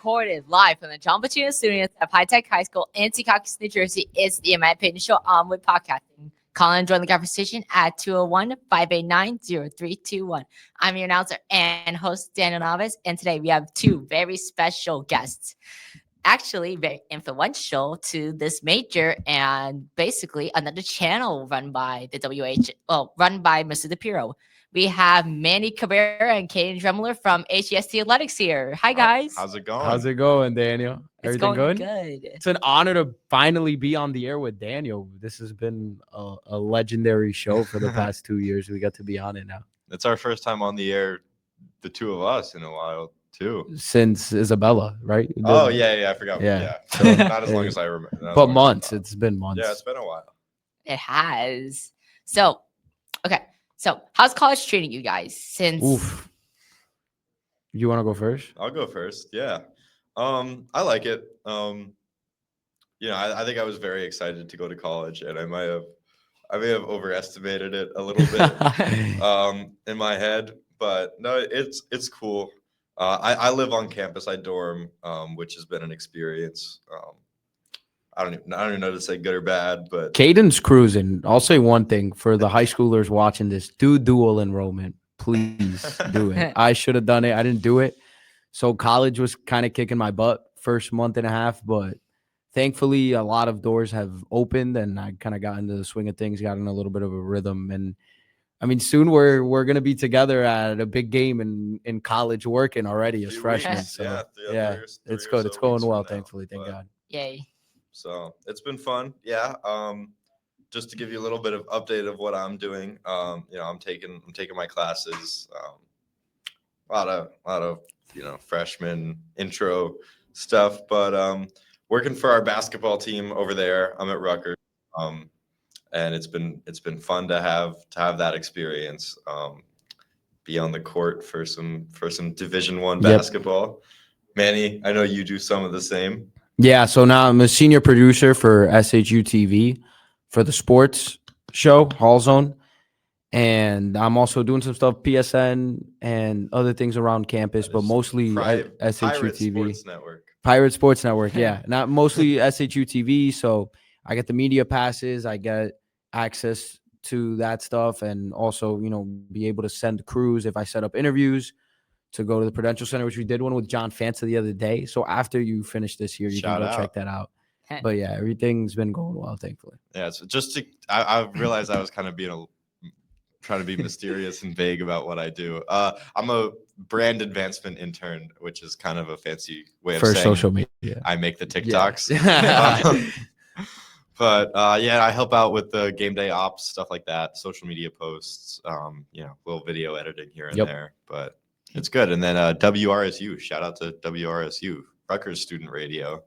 recorded live from the John Batuno Studios of High Tech High School in Secaucus, New Jersey. It's the Manny and Cadden Show on with podcasting. Call and join the conversation at 201-589-0321. I'm your announcer and host, Daniel Navis, and today we have two very special guests. Actually, very influential to this major and basically another channel run by the run by Mr. DePiro. We have Manny Cabrera and Cadden Dremler from HCST Athletics here. Hi, guys. How's it going? How's it going, Daniel? It's Everything going good? good. It's an honor to finally be on the air with Daniel. This has been a legendary show for the past 2 years. We got to be on it now. It's our first time on the air, the two of us, in a while, too. Since Isabella, right? Oh, yeah, I forgot. Yeah. So not as long as I remember. But months. It's been months. Yeah, it's been a while. It has. So, okay. So, how's college treating you guys since? Oof. You want to go first? I'll go first. Yeah. I like it. I think I was very excited to go to college, and I may have overestimated it a little bit in my head, but no, it's cool. I live on campus. I dorm, which has been an experience. I don't even know to say good or bad, but Cadden's cruising. I'll say one thing for the high schoolers watching this: do dual enrollment, please do it. I should have done it. I didn't do it, so college was kind of kicking my butt first month and a half, but thankfully a lot of doors have opened, and I kind of got into the swing of things, got in a little bit of a rhythm, and I mean, soon we're gonna be together at a big game in college, working already as freshmen. So yeah, it's good. It's going well, thankfully. Thank God. Yay. So it's been fun. Yeah. Just to give you a little bit of update of what I'm doing. I'm taking my classes. A lot of freshman intro stuff, but working for our basketball team over there. I'm at Rutgers. And it's been fun to have that experience. Be on the court for some Division I basketball. Manny, I know you do some of the same. Yeah, so now I'm a senior producer for SHU TV for the sports show, Hall Zone. And I'm also doing some stuff, PSN and other things around campus, but mostly SHU TV. Sports Network. Pirate Sports Network, yeah. Not mostly SHU TV, so I get the media passes, I get access to that stuff, and also, be able to send crews if I set up interviews to go to the Prudential Center, which we did one with John Fanta the other day. So after you finish this year, you can go check that out. But yeah, everything's been going well, thankfully. Yeah, so I realized I was kind of trying to be mysterious and vague about what I do. I'm a brand advancement intern, which is kind of a fancy way of saying social media. I make the TikToks. Yeah. But I help out with the game day ops, stuff like that, social media posts, little video editing here and there. But it's good. And then WRSU, shout out to WRSU, Rutgers Student Radio.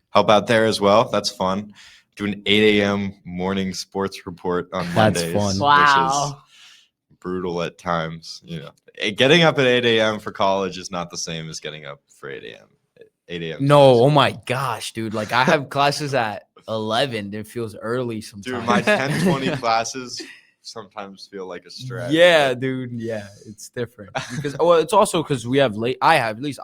Help out there as well. That's fun. Do an 8 a.m. morning sports report on Mondays. That's fun. Wow. Which is brutal at times. Getting up at 8 a.m. for college is not the same as getting up for 8 a.m. 8 a.m. No, oh my gosh, dude. Like I have classes at 11. It feels early sometimes. Dude, my 10:20 classes sometimes feel like a stretch. Yeah, dude. Yeah, it's different because it's also because we have late. I have late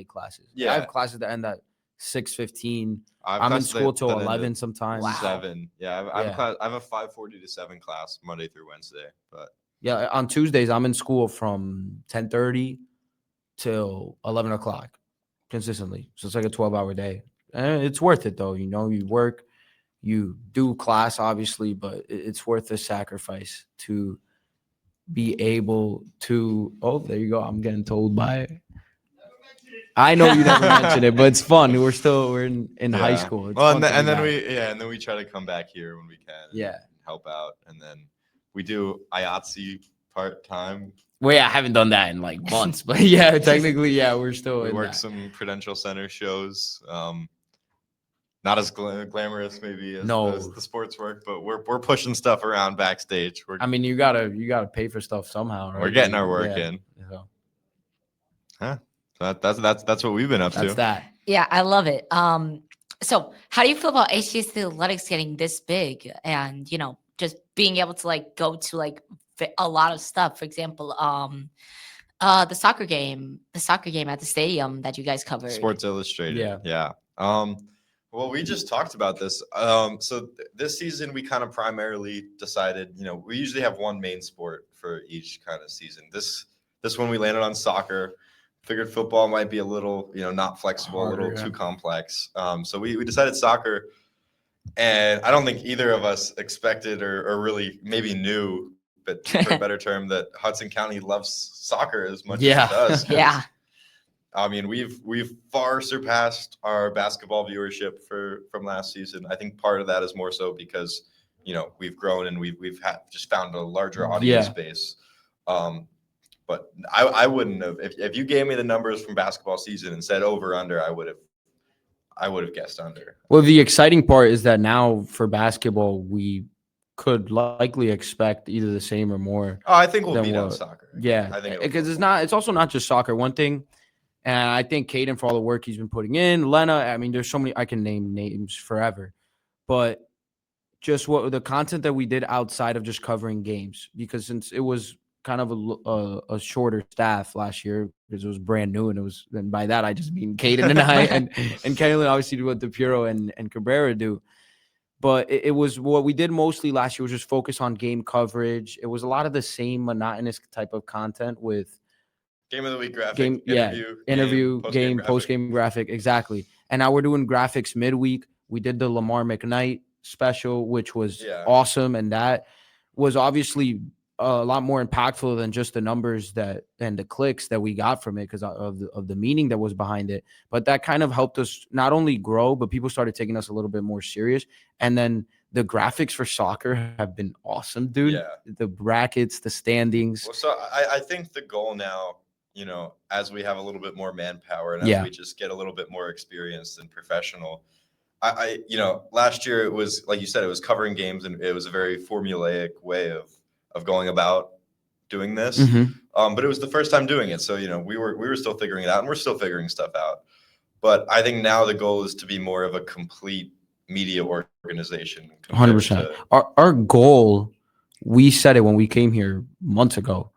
classes. Yeah, I have classes that end at 6:15. I'm in school till 11 sometimes. Wow. 7. Yeah, I have a 5:40 to 7 class Monday through Wednesday. But yeah, on Tuesdays I'm in school from 10:30 till 11 o'clock consistently. So it's like a 12-hour day. And it's worth it though. You work, you do class obviously, but it's worth the sacrifice to be able to. Oh, there you go. I'm getting told by. I know you never mentioned it, but it's fun. We're in high school. It's and then we try to come back here when we can. Yeah, and help out, and then we do IATSE part-time. Well, yeah, I haven't done that in like months, but yeah, technically, yeah, we're still. We work some Prudential Center shows. Not as glamorous maybe as the sports work, but we're pushing stuff around backstage. You gotta pay for stuff somehow, right? We're getting our work in. So. Huh. That's what we've been up to. That's that. Yeah, I love it. So how do you feel about HCST Athletics getting this big and, just being able to go to a lot of stuff? For example, The soccer game at the stadium that you guys covered. Sports Illustrated. Yeah. Yeah. Well, we just talked about this. This season we kind of primarily decided, we usually have one main sport for each kind of season. This one we landed on soccer. Figured football might be a little, not flexible, a little Harder, too complex. So we decided soccer, and I don't think either of us expected or really maybe knew, but for a better term, that Hudson County loves soccer as much Yeah. as it does. 'Cause, Yeah. I mean, we've far surpassed our basketball viewership from last season. I think part of that is more so because we've grown and we've just found a larger audience base. But I wouldn't have if you gave me the numbers from basketball season and said over under, I would have guessed under. Well, the exciting part is that now for basketball, we could likely expect either the same or more. Oh, I think we'll Then beat out what? soccer. Yeah, I think because it's also not just soccer. One thing, and I think Cadden for all the work he's been putting in, Lena. I mean, there's so many I can name names forever, but just what the content that we did outside of just covering games, because since it was kind of a shorter staff last year because it was brand new, and by that I just mean Cadden and I and Kaylin obviously do what DePiro and Cabrera do. But it was what we did mostly last year was just focus on game coverage. It was a lot of the same monotonous type of content with Game of the week graphic, interview, game, graphic. post game graphic, exactly. And now we're doing graphics midweek. We did the Lamar McKnight special, which was awesome, and that was obviously a lot more impactful than just the numbers and the clicks that we got from it because of the meaning that was behind it. But that kind of helped us not only grow, but people started taking us a little bit more serious. And then the graphics for soccer have been awesome, dude. Yeah. The brackets, the standings. Well, so I think the goal now, as we have a little bit more manpower and as we just get a little bit more experienced and professional, last year it was, like you said, it was covering games and it was a very formulaic way of going about doing this. Mm-hmm. But it was the first time doing it. So, we were still figuring it out and we're still figuring stuff out. But I think now the goal is to be more of a complete media organization. 100%. Our goal, we said it when we came here months ago.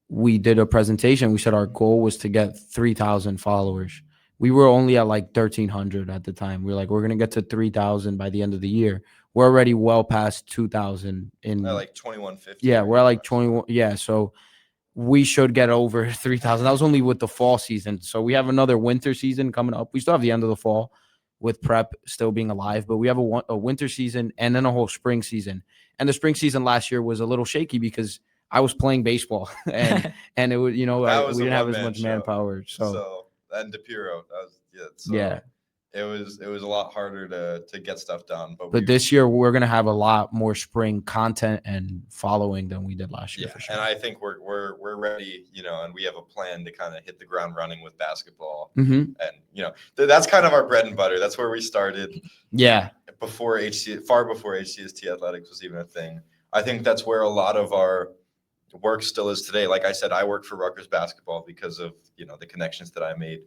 We did a presentation. We said our goal was to get 3,000 followers. We were only at like 1,300 at the time. We were like, we're going to get to 3,000 by the end of the year. We're already well past 2,000 in like 2150. Yeah, we're at like 21. Yeah, so we should get over 3,000. That was only with the fall season. So we have another winter season coming up. We still have the end of the fall with prep still being alive, but we have a winter season and then a whole spring season. And the spring season last year was a little shaky because I was playing baseball and it was, we didn't have as much manpower. So and DePiro, it was a lot harder to get stuff done. But this year we're gonna have a lot more spring content and following than we did last year. Yeah, for sure. And I think we're ready, and we have a plan to kind of hit the ground running with basketball. Mm-hmm. And that's kind of our bread and butter. That's where we started. Yeah. Far before HCST Athletics was even a thing. I think that's where a lot of our work still is today. Like I said, I work for Rutgers basketball because of the connections that I made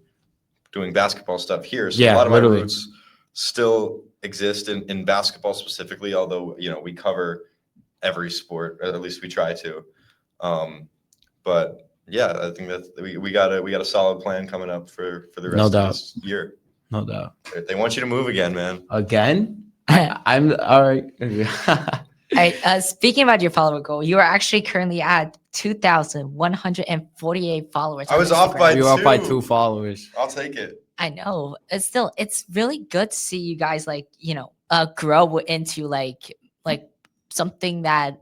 doing basketball stuff here. So a lot of my roots still exist in basketball specifically, although we cover every sport, or at least we try to. But yeah, I think that we got a solid plan coming up for the rest of this year. No doubt. They want you to move again, man. Again? I'm all right. All right. Speaking about your follower goal, you are actually currently at 2,148 followers. I was off by 2. You were off by 2 followers. I'll take it. I know. It's really good to see you guys grow into like something that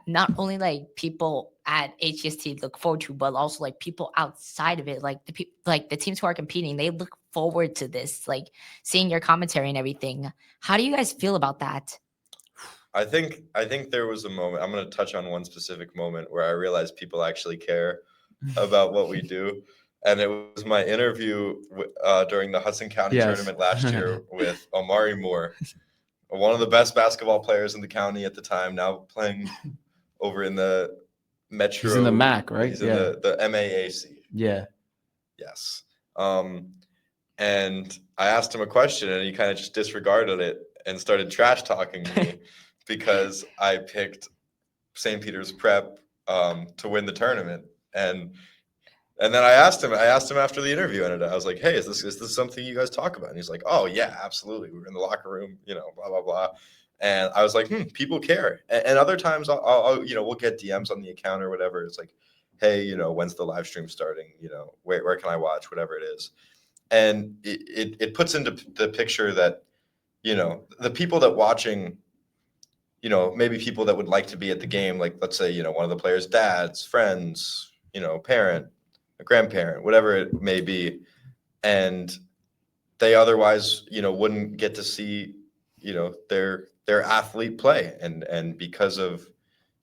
not only like people at HCST look forward to, but also like people outside of it, like the teams who are competing, they look forward to this, like seeing your commentary and everything. How do you guys feel about that? I think there was a moment. I'm going to touch on one specific moment where I realized people actually care about what we do, and it was my interview during the Hudson County tournament last year with Omari Moore, one of the best basketball players in the county at the time. Now playing over in the Metro. He's in the MAC, right? He's in the MAAC. Yeah. Yes. And I asked him a question, and he kind of just disregarded it and started trash talking me. Because I picked St. Peter's Prep to win the tournament. And And then I asked him after the interview ended. I was like, "Hey, is this something you guys talk about?" And he's like, "Oh yeah, absolutely. We were in the locker room, blah blah blah." And I was like, people care. And other times, I'll we'll get DMs on the account or whatever. It's like, "Hey, when's the live stream starting? Where can I watch? Whatever it is." And it puts into the picture that, the people that watching, maybe people that would like to be at the game, like let's say, one of the players' dads, friends, parent, a grandparent, whatever it may be, and they otherwise, wouldn't get to see, their athlete play, and because of,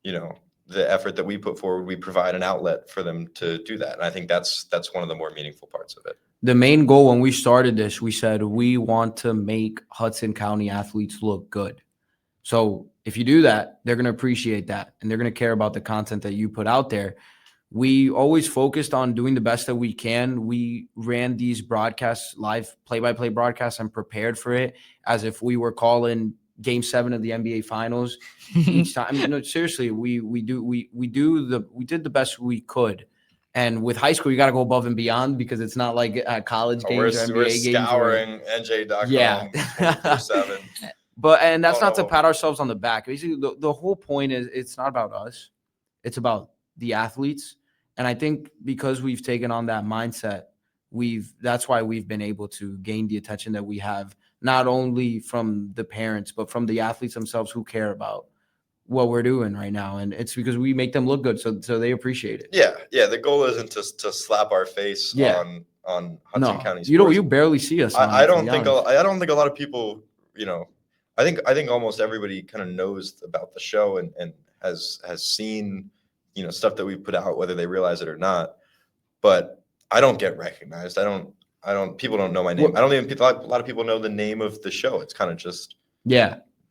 the effort that we put forward, we provide an outlet for them to do that. And I think that's one of the more meaningful parts of it. The main goal when we started this, we said we want to make Hudson County athletes look good. So if you do that, they're going to appreciate that, and they're going to care about the content that you put out there. We always focused on doing the best that we can. We ran these broadcasts, live play-by-play broadcasts, and prepared for it as if we were calling Game 7 of the NBA Finals each time. I mean, no, seriously, we did the best we could. And with high school, you got to go above and beyond because it's not like at college games or NBA we're games. Scouring NJ.com 24/7. And that's not to pat ourselves on the back. Basically, the whole point is it's not about us. It's about the athletes. And I think because we've taken on that mindset, that's why we've been able to gain the attention that we have, not only from the parents, but from the athletes themselves who care about what we're doing right now. And it's because we make them look good. So they appreciate it. Yeah. The goal isn't to slap our face on Hudson County sports. You barely see us. I don't think a lot of people, I think almost everybody kind of knows about the show and has seen, stuff that we put out, whether they realize it or not. But I don't get recognized. People don't know my name. I don't even, a lot of people know the name of the show. It's kind of just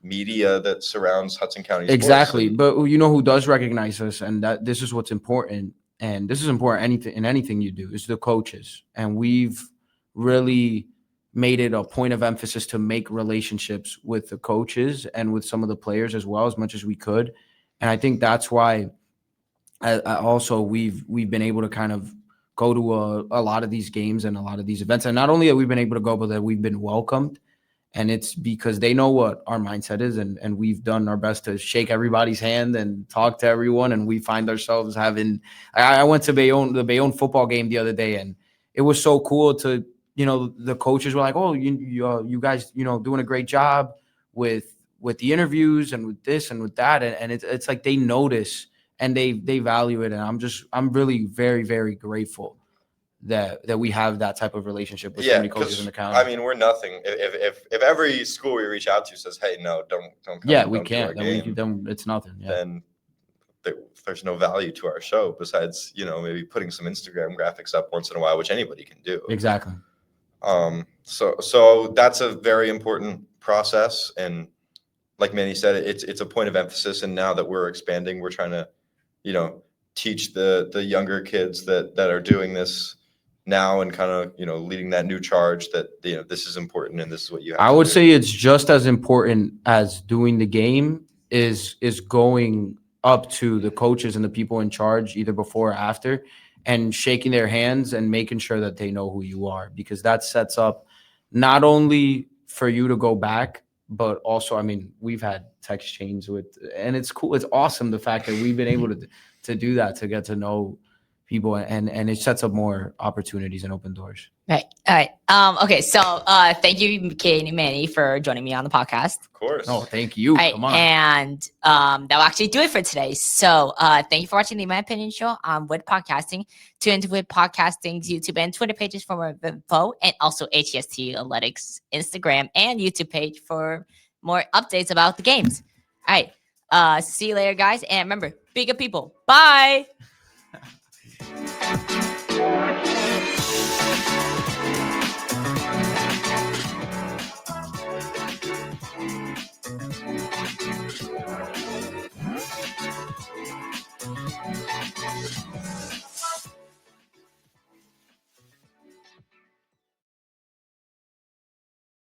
media that surrounds Hudson County sports. Exactly. But who does recognize us, and that this is what's important, and this is important in anything you do, is the coaches. And we've really made it a point of emphasis to make relationships with the coaches and with some of the players as well, as much as we could. And I think that's why also we've been able to kind of go to a lot of these games and a lot of these events. And not only that we've been able to go, but that we've been welcomed. And it's because they know what our mindset is. And we've done our best to shake everybody's hand and talk to everyone. And we find ourselves having – I went to the Bayonne football game the other day, and it was so cool to – the coaches were like, "Oh, you guys, doing a great job with the interviews and with this and with that." And it's like they notice and they value it. And I'm really very, very grateful that we have that type of relationship with so many coaches in the county. I mean, we're nothing. If every school we reach out to says, "Hey, no, don't come." Yeah, we can't. Then it's nothing. Yeah. Then there's no value to our show besides, maybe putting some Instagram graphics up once in a while, which anybody can do. Exactly. So that's a very important process. And like Manny said, it's a point of emphasis. And now that we're expanding, we're trying to, teach the younger kids that are doing this now and kind of, leading that new charge that, this is important and this is what you have I would say it's just as important as doing the game is going up to the coaches and the people in charge either before or after and shaking their hands and making sure that they know who you are, because that sets up not only for you to go back, but also, I mean, we've had text chains and it's cool. It's awesome. The fact that we've been able to do that, to get to know people, and it sets up more opportunities and open doors. Right. All right. Okay. So thank you, Cadden and Manny, for joining me on the podcast. Of course. Oh, thank you. Right. Come on. And that will actually do it for today. So thank you for watching the My Opinion Show on Wood Podcasting. Tune into Wood Podcasting's YouTube and Twitter pages for more info, and also HCST Athletics Instagram and YouTube page for more updates about the games. All right. See you later, guys. And remember, be good people. Bye.